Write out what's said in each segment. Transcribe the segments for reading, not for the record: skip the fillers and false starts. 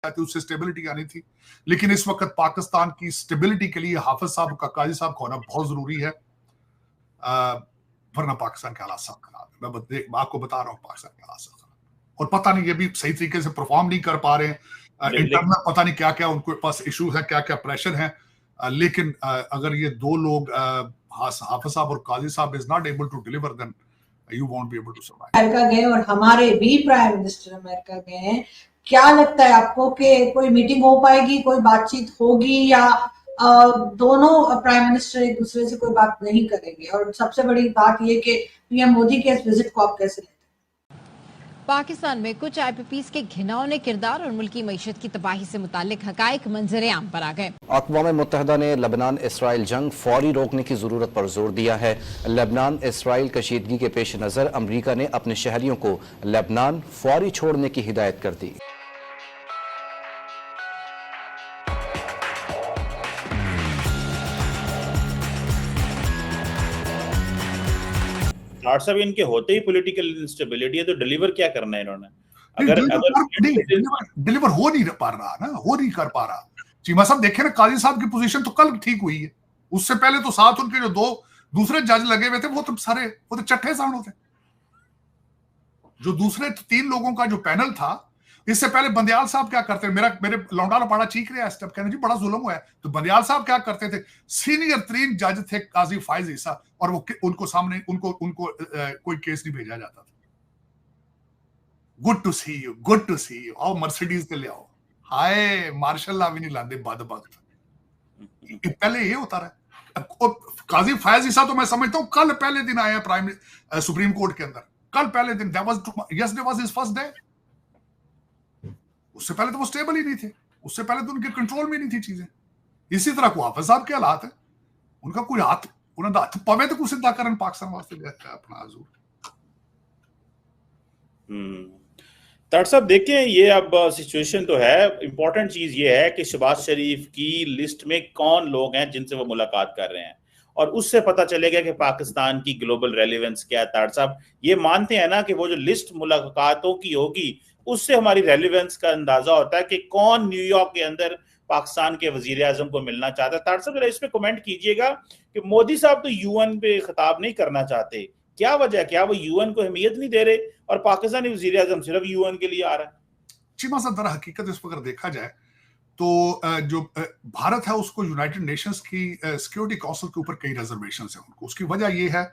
थी, उससे स्टेबिलिटी आनी थी। लेकिन इस वक्त पाकिस्तान की स्टेबिलिटी के लिए हाफिज साहब का, काजी साहब का होना बहुत जरूरी है, वरना पाकिस्तान के हालात सब खराब है। मैं आपको बता रहा हूँ पाकिस्तान के हालात सब खराब, और पता नहीं ये भी सही तरीके से परफॉर्म नहीं कर पा रहे हैं। इंटरनल पता नहीं क्या क्या उनके पास इश्यूज हैं, क्या क्या प्रेशर है। लेकिन अगर ये दो लोग हाफिज साहब और काजी साहब is not able to deliver, then you won't be able to survive. America गए और हमारे भी प्राइम मिनिस्टर अमेरिका गए हैं। क्या लगता है आपको कि कोई मीटिंग हो पाएगी, कोई बातचीत होगी, या दोनों प्राइम मिनिस्टर एक दूसरे से कोई बात नहीं करेंगे? और सबसे बड़ी बात ये कि पीएम मोदी के इस विजिट को आप कैसे लेते हैं? पाकिस्तान में कुछ IPPs के घिनौने किरदार और मुल्की मईशत की तबाही से मुतालिक हकाइक मंजर आम पर आ गए। अक़वाम मुत्तहिदा ने लेबनान इसराइल जंग फौरी रोकने की जरूरत पर जोर दिया है। लेबनान इसराइल कशीदगी के पेश नजर अमरीका ने अपने शहरियों को लेबनान फौरी छोड़ने की हिदायत कर दी। साहब इनके होते ही पॉलिटिकल इंस्टेबिलिटी है, तो डिलीवर क्या करना है इन्होंने? डिलीवर हो नहीं पा रहा ना, हो नहीं कर पा रहा। चीमा साहब देखे ना, काजी साहब की पोजीशन तो कल ठीक हुई है, उससे पहले तो साथ उनके जो दो दूसरे जज लगे हुए थे वो तो चट्टे सामने थे। जो दूसरे 3 लोगों का जो पैनल था, इससे पहले बंदयाल साहब क्या करते, मेरे लौंडा पाड़ा चीख रहे हैं स्टेप, कहने जी बड़ा जुल्म हुआ है। तो बंदयाल साहब क्या करते थे, सीनियर 3 जज थे काजी फायज ईसा, और वो उनको सामने उनको कोई केस नहीं भेजा जाता था। Good to see you, good to see you, आओ मर्सिडीज के ले आओ, हाय मार्शल भी नहीं लाते बदबख्त। पहले ये होता रहा। काजी फायज ईसा तो मैं समझता हूँ कल पहले दिन आए हैं सुप्रीम कोर्ट के अंदर, कल पहले दिन, yesterday was his first day। उससे पहले तो वो स्टेबल ही नहीं थे, उससे पहले तो उनके कंट्रोल में नहीं थी चीजें। इसी तरह को हाफिज साहब के हालात है, उनका कोई हाथ उन्होंने हाथ पवे तो कुछ सिद्धा करन पाकिस्तान वास्ते अपना हजूर। तार साहब देखिए, ये अब सिचुएशन तो है। इंपॉर्टेंट चीज ये है कि शहबाज शरीफ की लिस्ट में कौन लोग हैं जिनसे वो मुलाकात कर रहे हैं, और उससे पता चलेगा कि पाकिस्तान की ग्लोबल रेलेवेंस क्या है। तार साहब ये मानते हैं ना कि वो जो लिस्ट मुलाकातों की होगी उससे हमारी रेलेवेंस का अंदाजा होता है कि कौन न्यूयॉर्क के अंदर पाकिस्तान के वजीर आजम को मिलना चाहता है। तार साहब जरा इस पे कमेंट कीजिएगा कि मोदी साहब तो यूएन पे खिताब नहीं करना चाहते, क्या वजह, क्या वो यूएन को अहमियत नहीं दे रहे और पाकिस्तानी वजीर आजम सिर्फ यूएन के लिए आ रहा है? चीमा साहब दर हकीकत इस पर अगर देखा जाए तो जो भारत है उसको यूनाइटेड नेशंस की सिक्योरिटी काउंसिल के ऊपर कई रिजर्वेशन है उनको। उसकी वजह ये है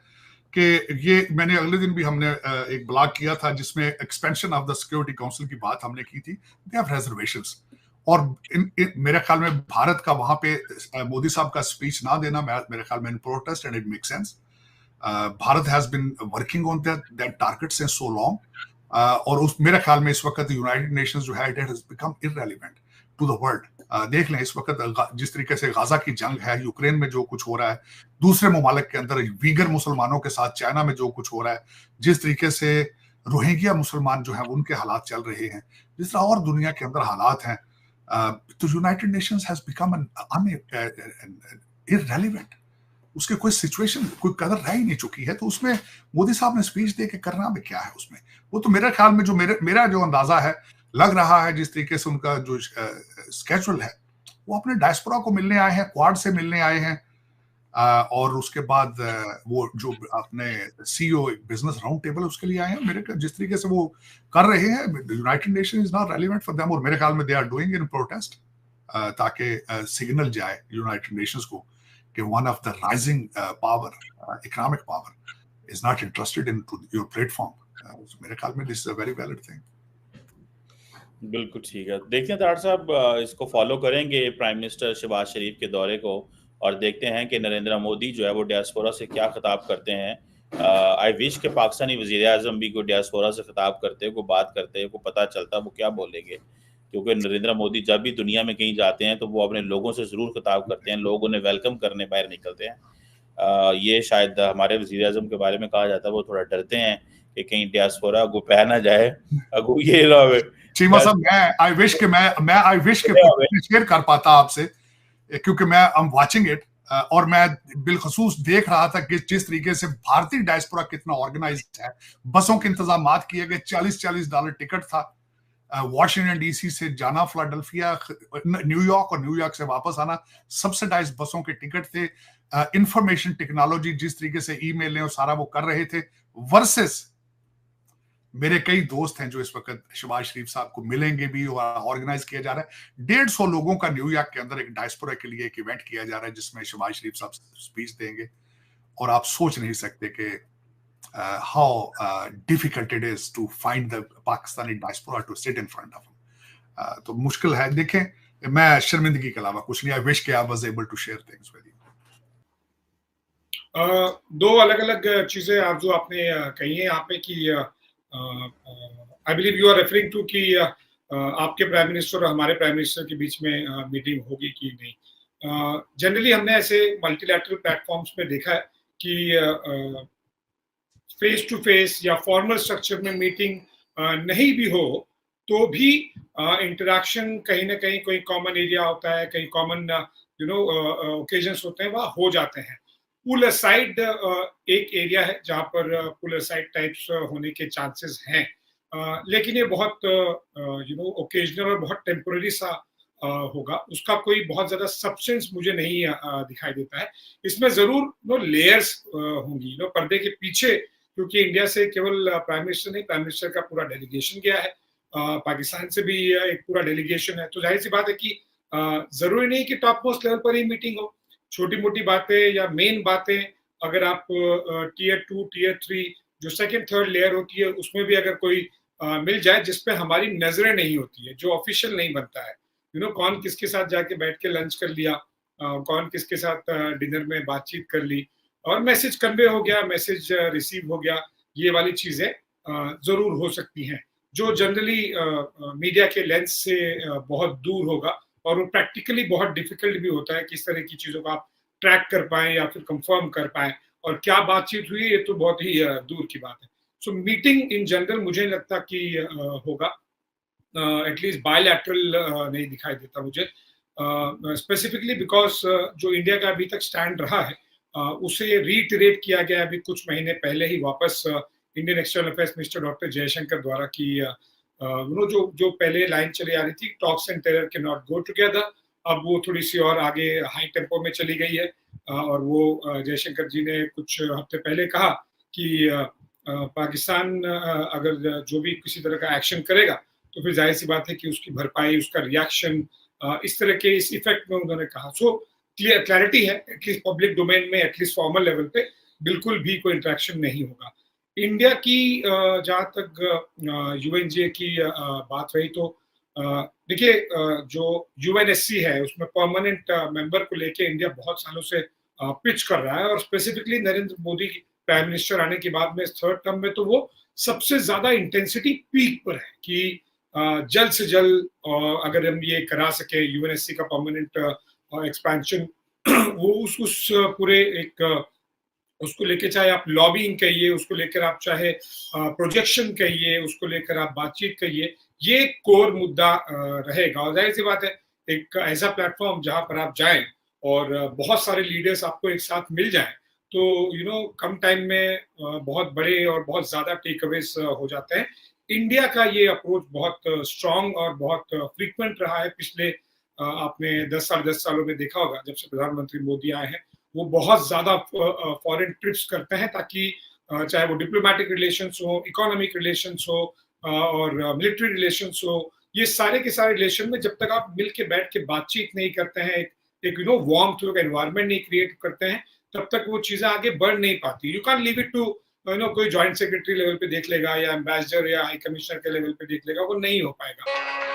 कि ये मैंने अगले दिन भी हमने एक ब्लॉग किया था जिसमें expansion of the security council की बात हमने की थी। दे हैव रिजर्वेशंस, और मेरे ख्याल में भारत का वहां पे मोदी साहब का स्पीच ना देना मेरे ख्याल में in protest, and it make sense. Bharat has been working on that target since so long, और उस मेरे ख्याल में इस वक्त यूनाइटेड नेशंस जो है it has become irrelevant to the world. देख लें इस वक्त जिस तरीके से गाजा की जंग है, यूक्रेन में जो कुछ हो रहा है, दूसरे ममालिक के अंदर वीगर मुसलमानों के साथ चाइना में जो कुछ हो रहा है, जिस तरीके से रोहिंग्या मुसलमान जो है उनके हालात चल रहे हैं, जिस तरह और दुनिया के अंदर हालात हैं, तो United Nations has become irrelevant. उसके कोई सिचुएशन, कोई कदर रह ही नहीं चुकी है। तो उसमें मोदी साहब ने स्पीच दे के करना भी क्या है उसमें? वो तो मेरे ख्याल में जो मेरा जो अंदाजा है, लग रहा है जिस तरीके से उनका जो स्केड्यूल है, वो अपने डायस्पोरा को मिलने आए हैं, क्वाड से मिलने आए हैं, और उसके बाद वो जो अपने CEO बिजनेस राउंड टेबल उसके लिए आए हैं। मेरे जिस तरीके से वो कर रहे हैं, United Nation is not relevant for them, और मेरे ख्याल में they are doing in protest, ताकि सिग्नल जाए यूनाइटेड नेशंस को कि one of the rising power, economic power is not interested in your platform. मेरे ख्याल में this is a very valid thing. बिल्कुल ठीक है। देखते हैं तार साहब, इसको फॉलो करेंगे प्राइम मिनिस्टर शहबाज शरीफ के दौरे को, और देखते हैं कि नरेंद्र मोदी जो है वो डियास्पोरा से क्या खिताब करते हैं। आई विश के पाकिस्तानी वजीर आजम भी कोई डियास्पोरा से खिताब करते, को बात करते, को पता चलता वो क्या बोलेंगे, क्योंकि नरेंद्र मोदी जब भी दुनिया में कहीं जाते हैं तो वो अपने लोगों से जरूर खिताब करते हैं, लोग उन्हें वेलकम करने बाहर निकलते हैं। ये शायद हमारे वजीर आजम के बारे में कहा जाता है वो थोड़ा डरते हैं कि कहीं डियास्पोरा को पह ना जाए, अगू ये रहे। चीमा साहब, आई विश के शेयर कर पाता आपसे, क्योंकि मैं आई एम वाचिंग इट, और मैं बिलखसूस देख रहा था कि जिस तरीके से भारतीय डायस्पोरा कितना ऑर्गेनाइज्ड है। बसों के इंतजाम किए गए, $40-40 टिकट था, वॉशिंगटन डीसी से जाना फिलाडेल्फिया, न्यूयॉर्क, और न्यूयॉर्क से वापस आना, सब्सिडाइज बसों के टिकट थे, इंफॉर्मेशन टेक्नोलॉजी जिस तरीके से ईमेल ने और सारा वो कर रहे थे, वर्सेस मेरे कई दोस्त हैं जो इस वक्त शहबाज शरीफ साहब को मिलेंगे भी और ऑर्गेनाइज किया जा रहा है। 150 लोगों का न्यूयॉर्क के अंदर एक डायस्पोरा के लिए एक इवेंट किया जा रहा है जिसमें शहबाज शरीफ साहब स्पीच देंगे, और आप सोच नहीं सकते कि how difficult it is to find the Pakistani diaspora to sit in front of him. तो मुश्किल है। देखें, मैं शर्मिंदगी के अलावा कुछ नहीं। आई विश कि I was able to share things with you. दो अलग अलग चीजें आप जो आपने कही है यहाँ पे कि I believe you are referring to कि आपके प्राइम मिनिस्टर और हमारे प्राइम मिनिस्टर के बीच में मीटिंग होगी कि नहीं। जनरली हमने ऐसे मल्टीलैटरल प्लेटफॉर्म्स पे देखा है कि फेस टू फेस या फॉर्मल स्ट्रक्चर में मीटिंग नहीं भी हो तो भी इंटरेक्शन कहीं ना कहीं कोई कॉमन एरिया होता है, कहीं कॉमन ओकेजन्स होते हैं, वहाँ हो जाते हैं। पुल असाइड एक एरिया है जहाँ पर पुल असाइड टाइप्स होने के चांसेस हैं, लेकिन ये बहुत ओकेजनल और बहुत टेम्पोररी सा होगा। उसका कोई बहुत ज्यादा सब्सटेंस मुझे नहीं दिखाई देता है। इसमें जरूर लेयर्स होंगी पर्दे के पीछे, क्योंकि इंडिया से केवल प्राइम मिनिस्टर नहीं, प्राइम मिनिस्टर का पूरा डेलीगेशन गया है, पाकिस्तान से भी एक पूरा डेलीगेशन है। तो जाहिर सी बात है कि जरूरी नहीं कि टॉप मोस्ट लेवल पर ही मीटिंग हो। छोटी मोटी बातें या मेन बातें अगर आप टीयर 2, टीयर 3 जो सेकंड थर्ड लेयर होती है उसमें भी अगर कोई मिल जाए जिसपे हमारी नजरें नहीं होती है, जो ऑफिशियल नहीं बनता है, कौन किसके साथ जाके बैठ के लंच कर लिया, कौन किसके साथ डिनर में बातचीत कर ली और मैसेज कन्वे हो गया, मैसेज रिसीव हो गया, ये वाली चीजें जरूर हो सकती हैं जो जनरली मीडिया के लेंस से बहुत दूर होगा और वो प्रैक्टिकली बहुत डिफिकल्ट भी होता है कि इस तरह की चीजों को आप ट्रैक कर पाएं या फिर कंफर्म कर पाएं और क्या बातचीत हुई ये तो बहुत ही दूर की बात है। सो मीटिंग इन जनरल मुझे नहीं लगता कि होगा, एटलीस्ट बायलैटरल नहीं दिखाई देता मुझे, स्पेसिफिकली बिकॉज जो इंडिया का अभी तक स्टैंड रहा है उसे रीइटरेट किया गया अभी कुछ महीने पहले ही वापस Indian external affairs minister doctor Jaishankar द्वारा की जो पहले लाइन चली आ रही थी, talks and terror can not go together, अब वो थोड़ी सी और आगे हाई टेम्पो में चली गई है और वो जयशंकर जी ने कुछ हफ्ते पहले कहा कि पाकिस्तान अगर जो भी किसी तरह का एक्शन करेगा तो फिर जाहिर सी बात है कि उसकी भरपाई, उसका रिएक्शन, इस तरह के इस इफेक्ट में उन्होंने कहा। सो क्लैरिटी है एटलीस्ट पब्लिक डोमेन में, एटलीस्ट फॉर्मल लेवल पे बिल्कुल भी कोई इंटरेक्शन नहीं होगा। इंडिया की जहाँ तक यूएनजीए की बात रही तो देखिए जो यूएनएससी है उसमें परमानेंट मेंबर को लेके इंडिया बहुत सालों से पिच कर रहा है और specifically Narendra Modi prime minister आने के बाद में थर्ड टर्म में तो वो सबसे ज्यादा इंटेंसिटी पीक पर है कि जल्द से जल्द अगर हम ये करा सके यूएनएससी का परमानेंट एक्सपेंशन, वो उस पूरे एक उसको लेकर चाहे आप लॉबिंग कहिए, उसको लेकर आप चाहे प्रोजेक्शन कहिए, उसको लेकर आप बातचीत कहिए, ये कोर मुद्दा रहेगा। और जाहिर सी बात है एक ऐसा प्लेटफॉर्म जहां पर आप जाएं और बहुत सारे लीडर्स आपको एक साथ मिल जाएं तो कम टाइम में बहुत बड़े और बहुत ज्यादा टेक अवेज हो जाते हैं। इंडिया का ये अप्रोच बहुत स्ट्रांग और बहुत फ्रीक्वेंट रहा है पिछले आपने 10 साढ़े 10 सालों में देखा होगा जब से प्रधानमंत्री मोदी आए हैं, वो बहुत ज्यादा फॉरेन ट्रिप्स करते हैं ताकि चाहे वो डिप्लोमेटिक रिलेशंस हो, इकोनॉमिक रिलेशंस हो और मिलिट्री रिलेशंस हो, ये सारे के सारे रिलेशन में जब तक आप मिल के बैठ के बातचीत नहीं करते हैं, एक वार्म थ्रू का एनवायरनमेंट नहीं क्रिएट करते हैं, तब तक वो चीजें आगे बढ़ नहीं पाती। You can leave it to कोई ज्वाइंट सेक्रेटरी लेवल पे देख लेगा या एम्बेसडर या हाई कमिश्नर के लेवल पे देख लेगा, वो नहीं हो पाएगा।